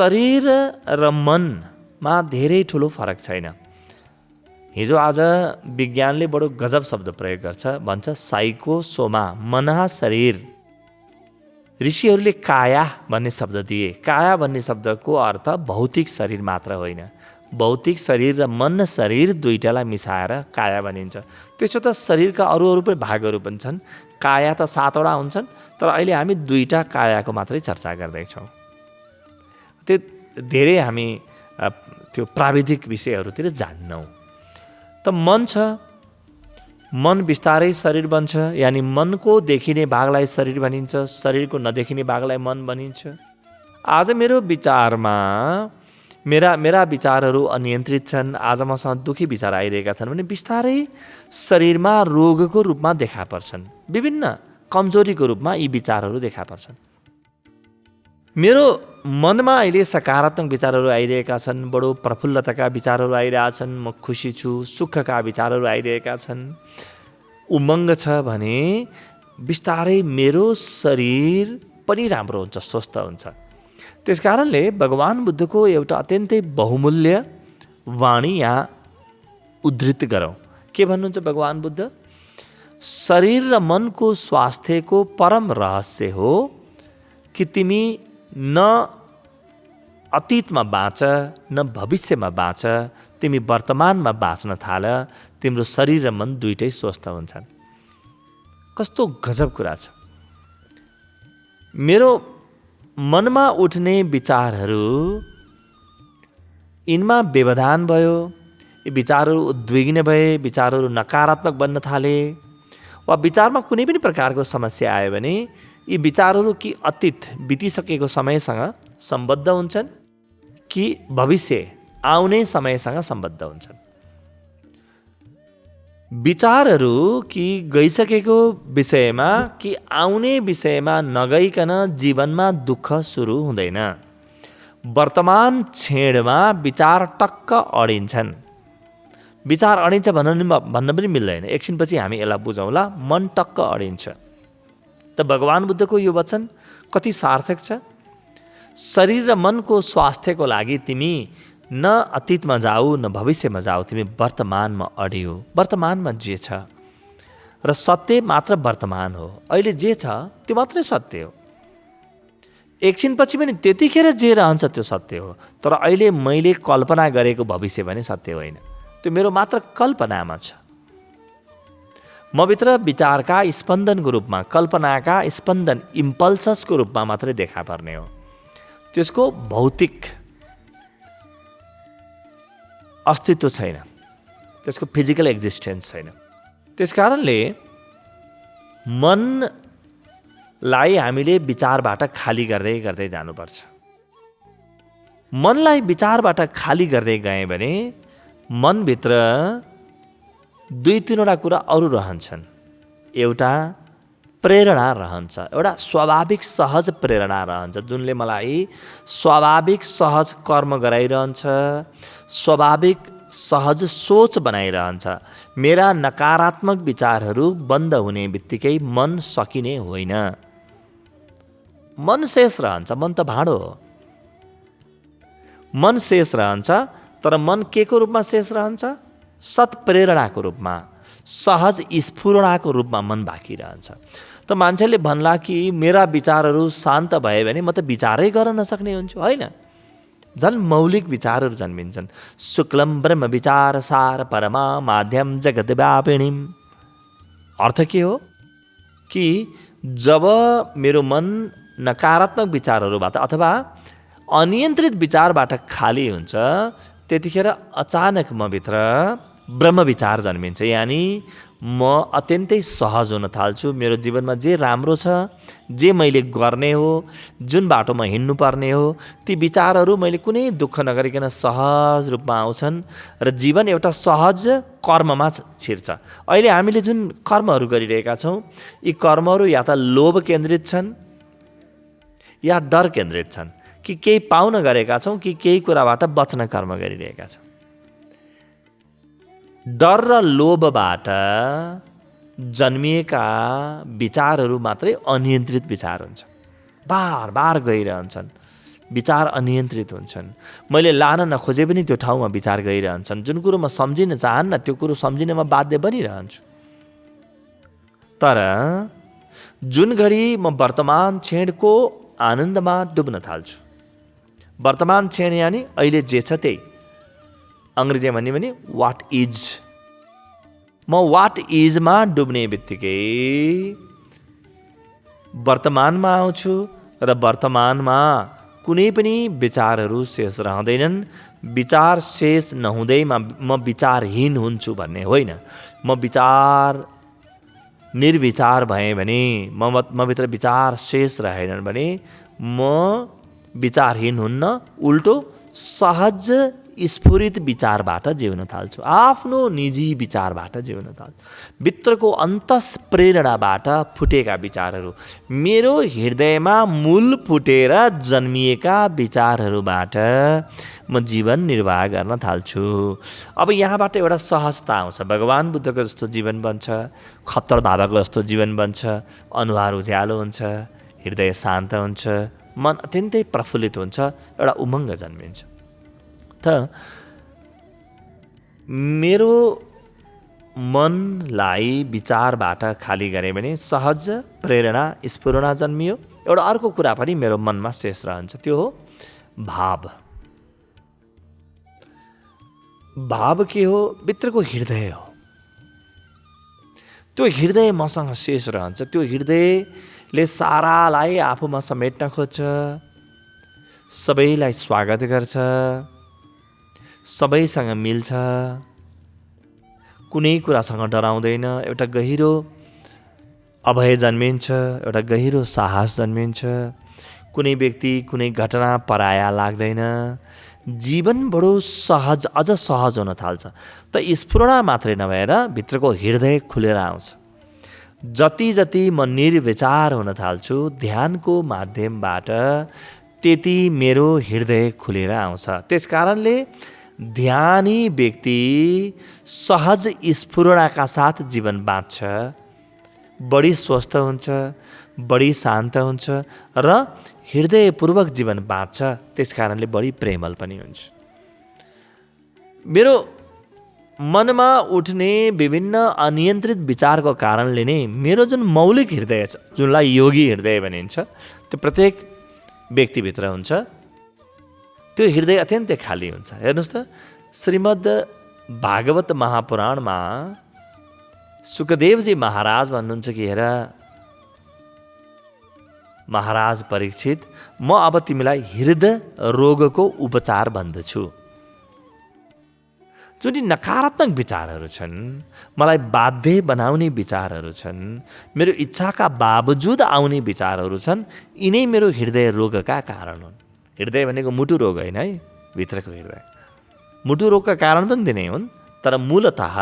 शरीर र मनमा धेरै ठुलो फरक छैन। हिजो आज विज्ञानले बडो गजब शब्द प्रयोग गर्छ, भन्छ साइकोसोमा, मनहा शरीर। ऋषिहरूले काया भन्ने शब्द दिए। काया भन्ने शब्दको अर्थ भौतिक शरीर मात्र होइन, भौतिक शरीर र मन शरीर दुईटालाई मिसाएर काया भनिन्छ। त्यसो त शरीरका अरू पनि भागहरू पनि छन्। काया त 7वटा हुन्छन्, तर अहिले हामी 2टा कायाको मात्रै चर्चा गर्दैछौँ। त्यो धेरै हामी त्यो प्राविधिक विषयहरूतिर जान्नौँ। त मन छ, मन बिस्तारै शरीर बन्छ, यानि मनको देखिने भागलाई शरीर भनिन्छ, शरीरको नदेखिने भागलाई मन भनिन्छ। आज मेरो विचारमा मेरा विचारहरू अनियन्त्रित छन्, आज मसँग दुःखी विचार आइरहेका छन् भने बिस्तारै शरीरमा रोगको रूपमा देखा पर्छन्, विभिन्न कमजोरीको रूपमा यी विचारहरू देखा पर्छन्। मेरो मनमा अहिले सकारात्मक विचारहरू आइरहेका छन्, बडो प्रफुल्लताका विचारहरू आइरहेछन्, म खुसी छु, सुखका विचारहरू आइरहेका छन्, उमङ्ग छ भने बिस्तारै मेरो शरीर पनि राम्रो हुन्छ, स्वस्थ हुन्छ। त्यसकारणले भगवान बुद्धको एउटा अत्यन्तै बहुमूल्य वाणी यहाँ उद्धृत गरौँ। के भन्नुहुन्छ भगवान बुद्ध? शरीर र मनको स्वास्थ्यको परम रहस्य हो कि तिमी न अतीतमा बाँच न भविष्यमा बाँच, तिमी वर्तमानमा बाँच्न थाल, तिम्रो शरीर र मन दुइटै स्वस्थ हुन्छन्। कस्तो गजब कुरा छ। मेरो मनमा उठ्ने विचारहरू, यिनमा व्यवधान भयो, यी विचारहरू उद्विग्न भए, विचारहरू नकारात्मक बन्न थाले, वा विचारमा कुनै पनि प्रकारको समस्या आयो भने यी विचारहरू कि अतीत बितिसकेको समयसँग सम्बद्ध हुन्छन् कि भविष्य आउने समयसँग सम्बद्ध हुन्छन्। विचारहरू कि गइसकेको विषयमा कि आउने विषयमा नगइकन जीवनमा दुःख सुरु हुँदैन। वर्तमान क्षणमा विचार टक्क अडिन्छन्। विचार अडिन्छ भन्न पनि मिल्दैन, एकछिनपछि हामी यसलाई बुझौँला। मन टक्क अडिन्छ। त भगवान बुद्धको यो वचन कति सार्थक छ। शरीर र मनको स्वास्थ्यको लागि तिमी न अतीतमा जाऊ न भविष्यमा जाऊ, तिमी वर्तमानमा अडियो। वर्तमानमा जे छ र सत्य मात्र वर्तमान हो। अहिले जे छ त्यो मात्रै सत्य हो। एकछिनपछि पनि त्यतिखेर जे रहन्छ त्यो सत्य हो। तर अहिले मैले कल्पना गरेको भविष्य भने सत्य होइन, त्यो मेरो मात्र कल्पनामा छ। मभित्र विचारका स्पन्दनको रूपमा, कल्पनाका स्पन्दन, इम्पल्ससको रूपमा मात्रै देखा पर्ने हो। त्यसको भौतिक अस्तित्व छैन, त्यसको फिजिकल एक्जिस्टेन्स छैन। त्यसकारणले मनलाई हामीले विचारबाट खाली गर्दै गर्दै जानुपर्छ। मनलाई विचारबाट खाली गर्दै गए भने मनभित्र 2-3वटा कुरा अरू रहन्छन्। एउटा प्रेरणा रहन्छ, एउटा स्वाभाविक सहज प्रेरणा रहन्छ, जुनले मलाई स्वाभाविक सहज कर्म गराइरहन्छ, स्वाभाविक सहज सोच बनाइरहन्छ। मेरा नकारात्मक विचारहरू बन्द हुने बित्तिकै मन सकिने होइन, मन शेष रहन्छ। मन त भाँडो हो, मन शेष रहन्छ। तर मन के को रूपमा शेष रहन्छ? सत्प्रेरणाको रूपमा, सहज स्फुरणाको रूपमा मन बाँकी रहन्छ। त मान्छेले भन्ला कि मेरा विचारहरू शान्त भए भने म त विचारै गर्न नसक्ने हुन्छु। होइन, झन् मौलिक विचारहरू जन्मिन्छन्। शुक्लम ब्रह्म विचार सार परमा माध्यम जगत व्यापिणीम। अर्थ के हो कि जब मेरो मन नकारात्मक विचारहरूबाट अथवा अनियन्त्रित विचारबाट खाली हुन्छ, त्यतिखेर अचानक मभित्र ब्रह्म विचार जन्मिन्छ। यानि म अत्यन्तै सहज हुन थाल्छु। मेरो जीवनमा जे राम्रो छ, जे मैले गर्ने हो, जुन बाटोमा हिँड्नुपर्ने हो, ती विचारहरू मैले कुनै दुःख नगरिकन सहज रूपमा आउँछन् र जीवन एउटा सहज कर्ममा छिर्छ। अहिले हामीले जुन कर्महरू गरिरहेका छौँ, यी कर्महरू या त लोभ केन्द्रित छन् या डर केन्द्रित छन्, कि केही पाउन गरेका छौँ कि केही कुराबाट बच्न कर्म गरिरहेका छौँ। डर र लोभबाट जन्मिएका विचारहरू मात्रै अनियन्त्रित विचार हुन्छ, बार बार गइरहन्छन्। विचार अनियन्त्रित हुन्छन्। मैले लान नखोजे पनि त्यो ठाउँमा विचार गरिरहन्छन्। जुन कुरो म सम्झिन चाहन्न त्यो कुरो सम्झिन म बाध्य बनिरहन्छु। तर जुन घडी म वर्तमान क्षणको आनन्दमा डुब्न थाल्छु, वर्तमान क्षण यानि अहिले जे छ त्यही, अङ्ग्रेजीमा भन्यो भने वाट इज, म वाट इजमा डुब्ने बित्तिकै वर्तमानमा आउँछु र वर्तमानमा कुनै पनि विचारहरू शेष रहँदैनन्। विचार शेष नहुँदैमा म विचारहीन हुन्छु भन्ने होइन। म निर्विचार भएँ भने, मभित्र विचार शेष रहेनन् भने म विचारहीन हुन्न, उल्टो सहज स्फुरित विचारबाट जिउन थाल्छु, आफ्नो निजी विचारबाट जिउन थाल्छु। भित्रको अन्तस प्रेरणाबाट फुटेका विचारहरू, मेरो हृदयमा मूल फुटेर जन्मिएका विचारहरूबाट म जीवन निर्वाह गर्न थाल्छु। अब यहाँबाट एउटा सहजता आउँछ। भगवान् बुद्धको जस्तो जीवन बन्छ, खत्तर बाबाको जस्तो जीवन बन्छ, अनुहार उज्यालो हुन्छ, हृदय शान्त हुन्छ, मन अत्यन्तै प्रफुल्लित हुन्छ, एउटा उमङ्ग जन्मिन्छ। त मेरो मनलाई विचारबाट खाली गरेँ भने सहज प्रेरणा स्फुरणा जन्मियो। एउटा अर्को कुरा पनि मेरो मनमा शेष रहन्छ, त्यो हो भाव। भाव के हो? भित्रको हृदय हो। त्यो हृदय मसँग शेष रहन्छ। त्यो हृदयले सारालाई आफूमा समेट्न खोज्छ, सबैलाई स्वागत गर्छ, सबैसँग मिल्छ, कुनै कुरासँग डराउँदैन। एउटा गहिरो अभय जन्मिन्छ, एउटा गहिरो साहस जन्मिन्छ। कुनै व्यक्ति, कुनै घटना पराया लाग्दैन। जीवन बडो सहज, अझ सहज हुन थाल्छ। त स्फुरणा मात्रै नभएर भित्रको हृदय खुलेर आउँछ। जति जति म निर्विचार हुन थाल्छु ध्यानको माध्यमबाट, त्यति मेरो हृदय खुलेर आउँछ। त्यस कारणले ध्यानी व्यक्ति सहज स्फुरणका साथ जीवन बाँच्छ, बढी स्वस्थ हुन्छ, बढी शान्त हुन्छ र हृदयपूर्वक जीवन बाँच्छ। त्यस कारणले बढी प्रेमल पनि हुन्छ। मेरो मनमा उठ्ने विभिन्न अनियन्त्रित विचारको कारणले नै मेरो जुन मौलिक हृदय छ, जुनलाई योगी हृदय भनिन्छ, त्यो प्रत्येक व्यक्तिभित्र हुन्छ। त्यो हृदय अत्यन्तै खाली हुन्छ। हेर्नुहोस् त, श्रीमद् भागवत महापुराणमा सुखदेवजी महाराज भन्नुहुन्छ कि हेर महाराज परीक्षित, म अब तिमीलाई हृदय रोगको उपचार भन्दछु। जुन नकारात्मक विचारहरू छन्, मलाई बाध्य बनाउने विचारहरू छन्, मेरो इच्छाका बावजुद आउने विचारहरू छन्, यिनै मेरो हृदय रोगका कारण हुन्। हृदय भनेको मुटु रोग होइन है, भित्रको हृदय। मुटु रोगका कारण पनि दिनै हुन्, तर मूलतः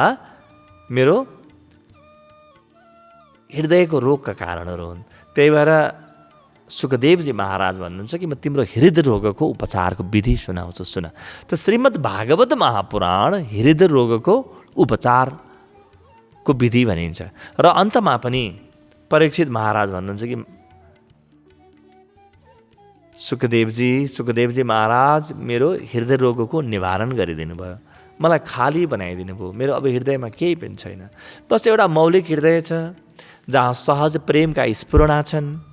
मेरो हृदयको रोगका कारणहरू हुन्। त्यही भएर सुखदेवजी महाराज भन्नुहुन्छ कि म तिम्रो हृदय रोगको उपचारको विधि सुनाउँछु, सुन। त श्रीमद् भागवत महापुराण हृदय रोगको उपचारको विधि भनिन्छ। र अन्तमा पनि परीक्षित महाराज भन्नुहुन्छ कि सुखदेवजी महाराज मेरो हृदय रोगको निवारण गरिदिनु भयो, मलाई खाली बनाइदिनु भयो, मेरो अब हृदयमा केही पनि छैन। बस एउटा मौलिक हृदय छ जहाँ सहज प्रेमका स्फुरणा छन्,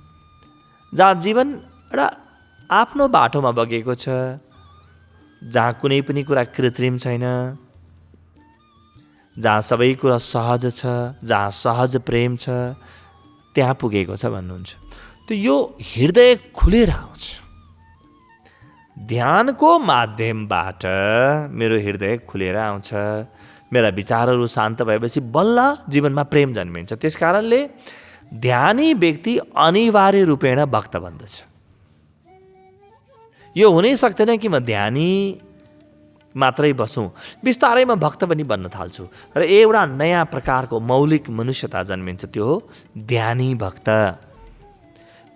जहाँ जीवन एउटा आफ्नो बाटोमा बगेको छ, जहाँ कुनै पनि कुरा कृत्रिम छैन, जहाँ सबै कुरा सहज छ, जहाँ सहज प्रेम छ, त्यहाँ पुगेको छ भन्नुहुन्छ। त यो हृदय खुलेर आउँछ। ध्यानको माध्यमबाट मेरो हृदय खुलेर आउँछ। मेरा विचारहरू शान्त भएपछि बल्ल जीवनमा प्रेम जन्मिन्छ। त्यस कारणले ध्यानी व्यक्ति अनिवार्य रूपेण भक्त बन्दछ। यो हुनै सक्दैन कि म ध्यानी मात्रै बसौँ, बिस्तारै म भक्त पनि बन्न थाल्छु र एउटा नयाँ प्रकारको मौलिक मनुष्यता जन्मिन्छ, त्यो हो ध्यानी भक्त।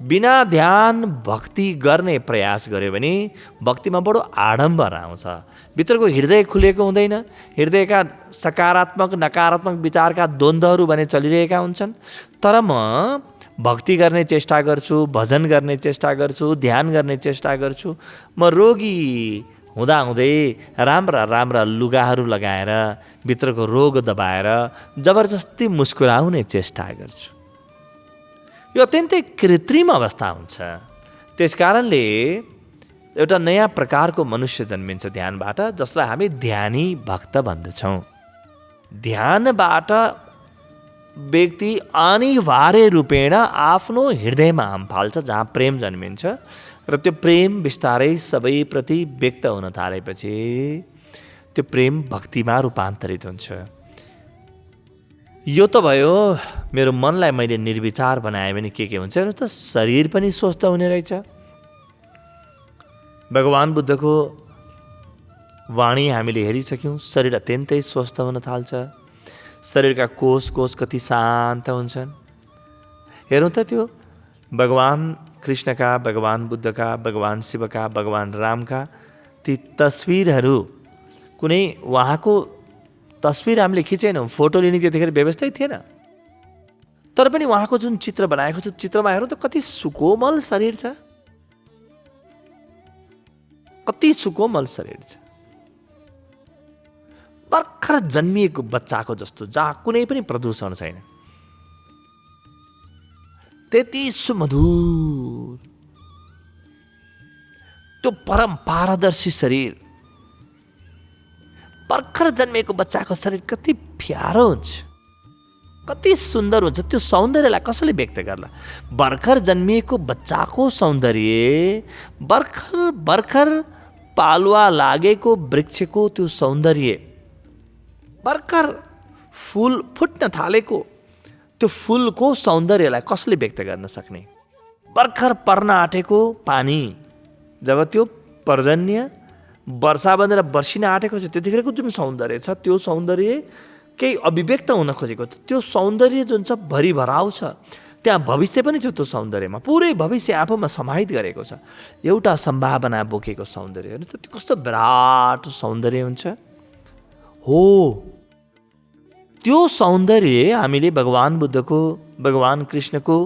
बिना ध्यान भक्ति गर्ने प्रयास गर्यो भने भक्तिमा बडो आडम्बर आउँछ। भित्रको हृदय खुलेको हुँदैन। हृदयका सकारात्मक नकारात्मक विचारका द्वन्द्वहरू भने चलिरहेका हुन्छन्। तर म भक्ति गर्ने चेष्टा गर्छु, भजन गर्ने चेष्टा गर्छु, ध्यान गर्ने चेष्टा गर्छु। म रोगी हुँदाहुँदै राम्रा राम्रा लुगाहरू लगाएर भित्रको रोग दबाएर जबरजस्ती मुस्कुराउने चेष्टा गर्छु। यो अत्यन्तै कृत्रिम अवस्था हुन्छ। त्यसकारणले एउटा नयाँ प्रकारको मनुष्य जन्मिन्छ ध्यानबाट, जसलाई हामी ध्यानी भक्त भन्दछौँ। ध्यानबाट व्यक्ति अनिवार्य रूपेण आफ्नो हृदयमा हाम फाल्छ, जहाँ प्रेम जन्मिन्छ र त्यो प्रेम बिस्तारै सबैप्रति व्यक्त हुन थालेपछि त्यो प्रेम भक्तिमा रूपान्तरित हुन्छ। यो त भयो मेरो मनलाई मैले निर्विचार बनाएँ भने के हुन्छ हेर्नु त, शरीर पनि स्वस्थ हुने रहेछ। भगवान् बुद्धको वाणी हामीले हेरिसक्यौँ, शरीर अत्यन्तै स्वस्थ हुन थाल्छ। शरीरका कोष कोष कति शान्त हुन्छन्। हेरौँ त त्यो भगवान् कृष्णका, भगवान् बुद्धका, भगवान् शिवका, भगवान् रामका ती तस्विरहरू, कुनै उहाँको तस्विर हामीले खिचेनौँ, फोटो लिने त्यतिखेर व्यवस्थै थिएन। तर पनि उहाँको जुन चित्र बनाएको छ, चित्रमा हेरौँ त कति सुकोमल शरीर छ, कति सुकोमल शरीर छ। भर्खर जन्मिएको बच्चाको जस्तो, जहाँ कुनै पनि प्रदूषण छैन, त्यति सुमधुर त्यो परम पारदर्शी शरीर। भर्खर जन्मिएको बच्चाको शरीर कति प्यारो हुन्छ, कति सुन्दर हुन्छ। त्यो सौन्दर्यलाई कसले व्यक्त गर्ला? भर्खर जन्मिएको बच्चाको सौन्दर्य, भर्खर पालुवा लागेको वृक्षको त्यो सौन्दर्य, भर्खर फुल फुट्न थालेको त्यो फुलको सौन्दर्यलाई कसले व्यक्त गर्न सक्ने? भर्खर पर्न आँटेको पानी, जब त्यो पर्जन्य वर्षा बनेर बर्सिन आँटेको छ, त्यतिखेरको जुन सौन्दर्य छ, त्यो सौन्दर्य केही अभिव्यक्त हुन खोजेको छ। त्यो सौन्दर्य जुन छ भरिभराउ छ, त्यहाँ भविष्य पनि छ। त्यो सौन्दर्यमा पुरै भविष्य आफूमा समाहित गरेको छ, एउटा सम्भावना बोकेको सौन्दर्य। हेर्नु त त्यो कस्तो विराट सौन्दर्य हुन्छ। हो, त्यो सौन्दर्य हामीले भगवान् बुद्धको, भगवान् कृष्णको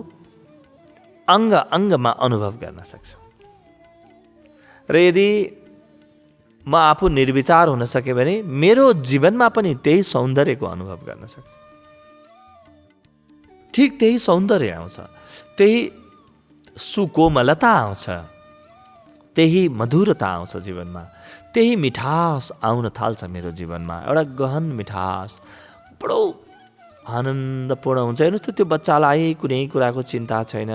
अङ्ग अङ्गमा अनुभव गर्न सक्छौँ। र यदि म आफू निर्विचार हुन सकेँ भने मेरो जीवनमा पनि त्यही सौन्दर्यको अनुभव गर्न सक्छु। ठिक त्यही सौन्दर्य आउँछ, त्यही सुकोमलता आउँछ, त्यही मधुरता आउँछ जीवनमा, त्यही मिठास आउन थाल्छ मेरो जीवनमा। एउटा गहन मिठास, बडो आनन्दपूर्ण हुन्छ। हेर्नुहोस् त त्यो बच्चालाई कुनै कुराको चिन्ता छैन,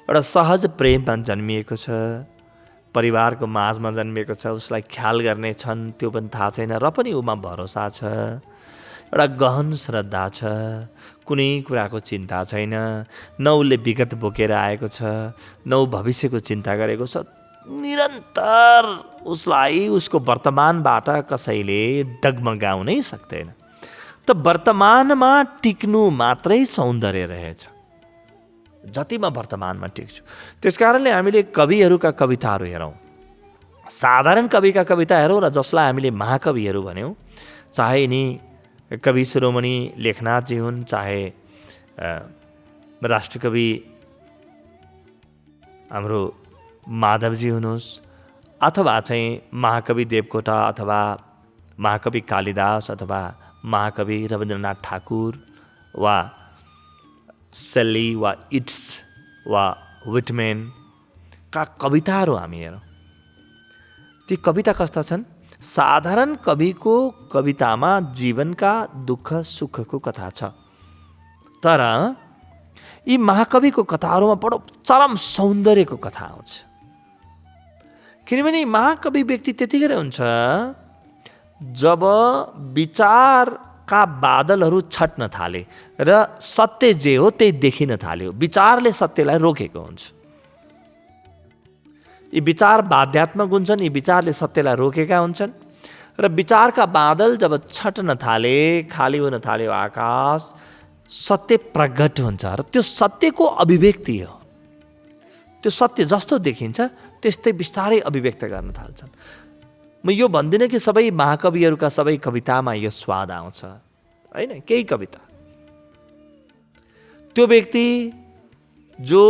एउटा सहज प्रेममा जन्मिएको छ, परिवारको माझमा जन्मिएको छ, उसलाई ख्याल गर्ने छन् त्यो पनि थाहा छैन, र पनि उमा भरोसा छ, एउटा गहन श्रद्धा छ, कुनै कुराको चिन्ता छैन। न उसले विगत बोकेर आएको छ, न ऊ भविष्यको चिन्ता गरेको छ। निरन्तर उसलाई उसको वर्तमानबाट कसैले डगमगाउनै सक्दैन। त वर्तमानमा टिक्नु मात्रै सौन्दर्य रहेछ, जति म वर्तमानमा टिक्छु। त्यसकारणले हामीले कविहरूका कविताहरू हेरौँ, साधारण कविका कविता हेरौँ, र जसलाई हामीले महाकविहरू भन्यौँ, चाहे यिनी कवि शिरोमणि लेखनाथजी हुन्, चाहे राष्ट्रकवि हाम्रो माधवजी हुनुहोस्, अथवा चाहिँ महाकवि देवकोटा, अथवा महाकवि कालिदास, अथवा महाकवि रवीन्द्रनाथ ठाकुर, वा सेली, वा इट्स, वा विटमेन का कविताहरू हामी हेरौँ। ती कविता कस्ता छन्? साधारण कविको कवितामा जीवनका दुःख सुखको कथा छ, तर यी महाकविको कथाहरूमा बडो चरम सौन्दर्यको कथा आउँछ। किनभने महाकवि व्यक्ति त्यतिखेर हुन्छ जब विचारका बादलहरू छट्न थाले र सत्य जे हो त्यही देखिन थाल्यो। विचारले सत्यलाई रोकेको हुन्छ। यी विचार बाध्यात्मक हुन्छन्, यी विचारले सत्यलाई रोकेका हुन्छन्, र विचारका बादल जब छट्न थाले, खाली हुन थाल्यो आकाश, सत्य प्रगट हुन्छ, र त्यो सत्यको अभिव्यक्ति हो। त्यो सत्य जस्तो देखिन्छ त्यस्तै बिस्तारै अभिव्यक्त गर्न थाल्छन्। म यो भन्दिनँ कि सबै महाकविहरूका सबै कवितामा यो स्वाद आउँछ, होइन। केही कविता त्यो व्यक्ति जो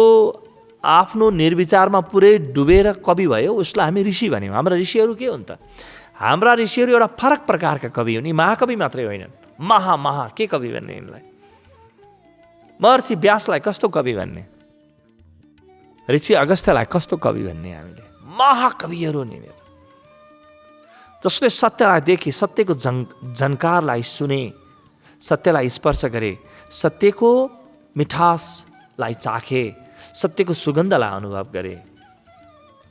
आफ्नो निर्विचारमा पुरै डुबेर कवि भयो उसलाई हामी ऋषि भन्यौँ। हाम्रा ऋषिहरू के हुन् त? हाम्रा ऋषिहरू एउटा फरक प्रकारका कवि हुन्। यी महाकवि मात्रै होइनन्, महा के कवि भन्ने यिनलाई? महर्षि व्यासलाई कस्तो कवि भन्ने? ऋषि अगस्त्यलाई कस्तो कवि भन्ने? हामीले महाकविहरू नि, जसले सत्यलाई देखे, सत्यको झन्कारलाई सुने, सत्यलाई स्पर्श गरे, सत्यको मिठासलाई चाखे, सत्यको सुगन्धलाई अनुभव गरे,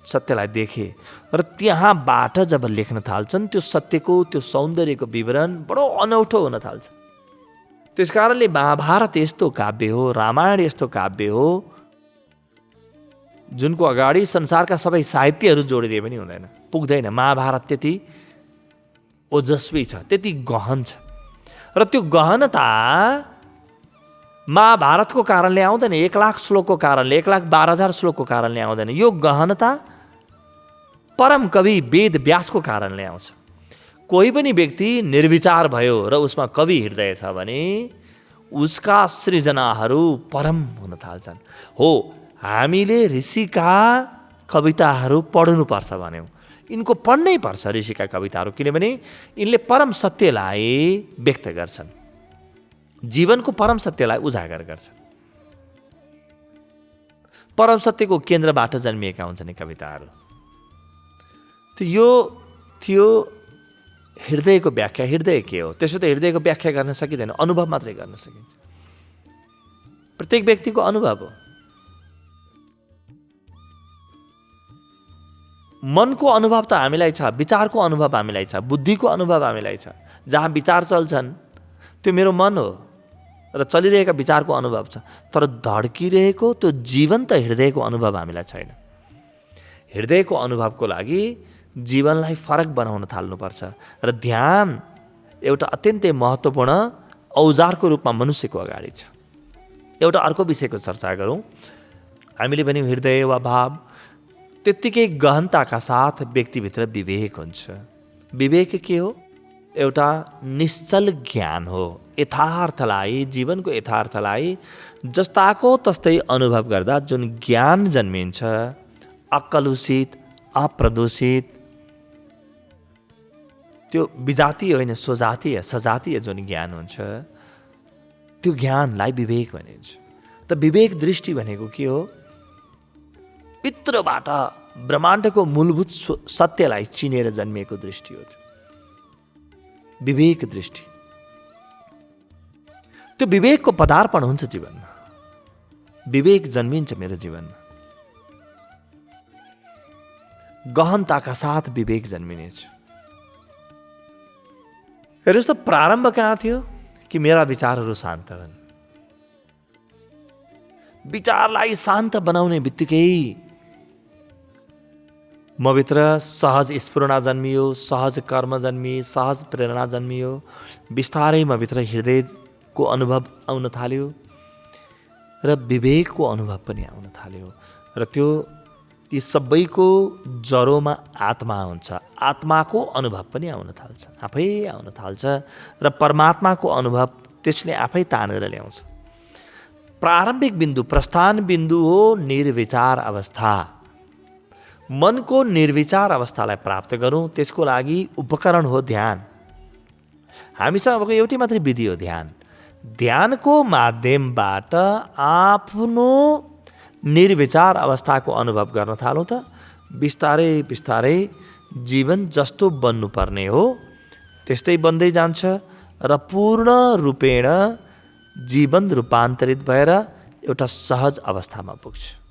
सत्यलाई देखे र त्यहाँबाट जब लेख्न थाल्छन् त्यो सत्यको, त्यो सौन्दर्यको विवरण बडो अनौठो हुन थाल्छ। त्यसकारणले महाभारत यस्तो काव्य हो, रामायण यस्तो काव्य हो जुनको अगाडि संसारका सबै साहित्यहरू जोडिदिए पनि हुँदैन, पुग्दैन। महाभारत त्यति ओजस्वी छ, त्यति गहन छ र त्यो गहनता महाभारतको कारणले आउँदैन, 1,00,000 श्लोकको कारणले, 1,12,000 श्लोकको कारणले आउँदैन। यो गहनता परम कवि वेद व्यासको कारणले आउँछ। कोही पनि व्यक्ति निर्विचार भयो र उसमा कवि हृदय छ भने उसका सृजनाहरू परम हुन थाल्छन्। हो, हामीले ऋषिका कविताहरू पढ्नुपर्छ भन्यौँ। यिनको पढ्नै पर्छ ऋषिका कविताहरू, किनभने यिनले परम सत्यलाई व्यक्त गर्छन्, जीवनको परम सत्यलाई उजागर गर्छन्। परम सत्यको केन्द्रबाट जन्मिएका हुन्छन् यी कविताहरू। त यो थियो हृदयको व्याख्या। हृदय के हो? त्यसो त हृदयको व्याख्या गर्न सकिँदैन, अनुभव मात्रै गर्न सकिन्छ। प्रत्येक व्यक्तिको अनुभव हो। मनको अनुभव त हामीलाई छ, विचारको अनुभव हामीलाई छ, बुद्धिको अनुभव हामीलाई छ। जहाँ विचार चल्छन् त्यो मेरो मन हो र चलिरहेका विचारको अनुभव छ, तर धड्किरहेको त्यो जीवन्त हृदयको अनुभव हामीलाई छैन। हृदयको अनुभवको लागि जीवनलाई फरक बनाउन थाल्नुपर्छ र ध्यान एउटा अत्यन्तै महत्त्वपूर्ण औजारको रूपमा मनुष्यको अगाडि छ। एउटा अर्को विषयको चर्चा गरौँ। हामीले भन्यौँ हृदय वा भाव, त्यत्तिकै गहनताका साथ व्यक्तिभित्र विवेक हुन्छ। विवेक के हो? एउटा निश्चल ज्ञान हो। यथार्थलाई, जीवनको यथार्थलाई जस्ताको तस्तै अनुभव गर्दा जुन ज्ञान जन्मिन्छ, अकलुषित, अप्रदूषित, त्यो विजातीय होइन, स्वजातीय, सजातीय जुन ज्ञान हुन्छ, त्यो ज्ञानलाई विवेक भनिन्छ। त विवेक दृष्टि भनेको के हो? भित्रबाट ब्रह्माण्डको मूलभूत सत्यलाई चिनेर जन्मिएको दृष्टि हो त्यो विवेक दृष्टि। त्यो विवेकको पदार्पण हुन्छ जीवनमा। विवेक जन्मिन्छ मेरो जीवनमा, गहनताका साथ विवेक जन्मिनेछ। हेर्नुहोस् त, प्रारम्भ कहाँ थियो कि मेरा विचारहरू शान्त हुन्। विचारलाई शान्त बनाउने बित्तिकै मभित्र सहज स्फुरणा जन्मियो, सहज कर्म जन्मिए, सहज प्रेरणा जन्मियो। बिस्तारै मभित्र हृदयको अनुभव आउन थाल्यो र विवेकको अनुभव पनि आउन थाल्यो। र त्यो यी सबैको जरोमा आत्मा हुन्छ। आत्माको अनुभव पनि आउन थाल्छ, आफै आउन थाल्छ र परमात्माको अनुभव त्यसले आफै तानेर ल्याउँछ। प्रारम्भिक बिन्दु, प्रस्थान बिन्दु हो निर्विचार अवस्था। मनको निर्विचार अवस्थालाई प्राप्त गरौँ, त्यसको लागि उपकरण हो ध्यान। हामीसँग अब एउटै मात्रै विधि हो ध्यान। ध्यानको माध्यमबाट आफ्नो निर्विचार अवस्थाको अनुभव गर्न थालौँ त बिस्तारै बिस्तारै जीवन जस्तो बन्नुपर्ने हो त्यस्तै बन्दै जान्छ र पूर्ण रूपेण जीवन रूपान्तरित भएर एउटा सहज अवस्थामा पुग्छ।